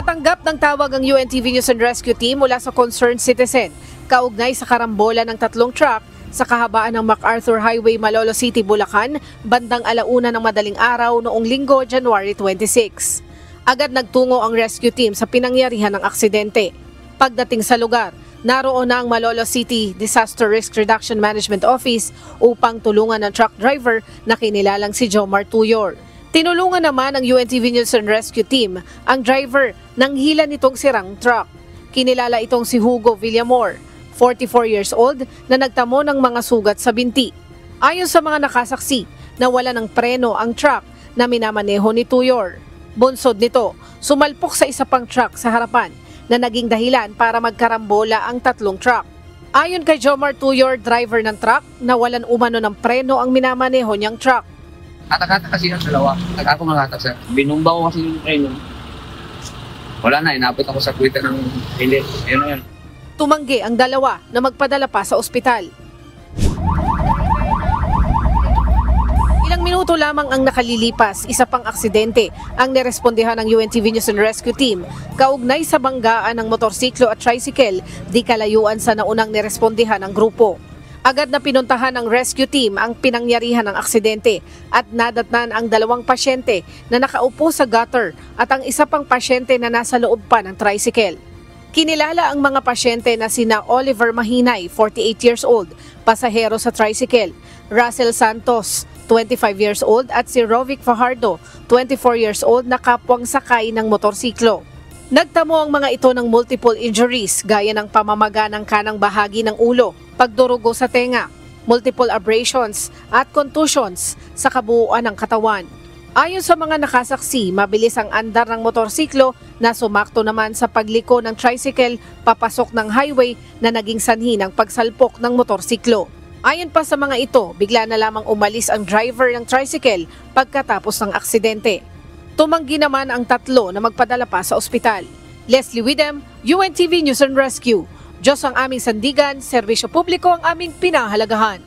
Nakatanggap ng tawag ang UNTV News and Rescue Team mula sa concerned citizen kaugnay sa karambola ng tatlong truck sa kahabaan ng MacArthur Highway, Malolos City, Bulacan, bandang 1:00 ng madaling araw noong Linggo, January 26. Agad nagtungo ang rescue team sa pinangyarihan ng aksidente. Pagdating sa lugar, naroon na ang Malolos City Disaster Risk Reduction Management Office upang tulungan ng truck driver na kinilalang si Jomar Tuyor. Tinulungan naman ng UNTV News and Rescue Team ang driver ng hila nitong sirang truck. Kinilala itong si Hugo Villamor, 44 years old, na nagtamo ng mga sugat sa binti. Ayon sa mga nakasaksi, nawala ng preno ang truck na minamaneho ni Tuyor. Bunsod nito, sumalpok sa isa pang truck sa harapan na naging dahilan para magkarambola ang tatlong truck. Ayon kay Jomar Tuyor, driver ng truck, nawalan umano ng preno ang minamaneho niyang truck. Katakata kasi yung dalawa. Ako makatak sir. Binumba ko kasi yung preno. Wala na, inabot ako sa Twitter ng pilit. Yun na yun. Tumanggi ang dalawa na magpadala pa sa ospital. Ilang minuto lamang ang nakalilipas, isa pang aksidente ang nirespondihan ng UNTV News and Rescue Team kaugnay sa banggaan ng motorsiklo at tricycle di kalayuan sa naunang nirespondihan ng grupo. Agad na pinuntahan ng rescue team ang pinangyarihan ng aksidente at nadatnan ang dalawang pasyente na nakaupo sa gutter at ang isa pang pasyente na nasa loob pa ng tricycle. Kinilala ang mga pasyente na sina Oliver Mahinay, 48 years old, pasahero sa tricycle, Russell Santos, 25 years old at si Rovic Fajardo, 24 years old na kapwang sakay ng motorsiklo. Nagtamo ang mga ito ng multiple injuries gaya ng pamamaga ng kanang bahagi ng ulo, pagdurugo sa tenga, multiple abrasions at contusions sa kabuuan ng katawan. Ayon sa mga nakasaksi, mabilis ang andar ng motorsiklo na sumakto naman sa pagliko ng tricycle papasok ng highway na naging sanhi ng pagsalpok ng motorsiklo. Ayon pa sa mga ito, bigla na lamang umalis ang driver ng tricycle pagkatapos ng aksidente. Tumanggi naman ang tatlo na magpadala pa sa ospital. Leslie Widem, UNTV News and Rescue. Diyos ang aming sandigan, serbisyo publiko ang aming pinahalagahan.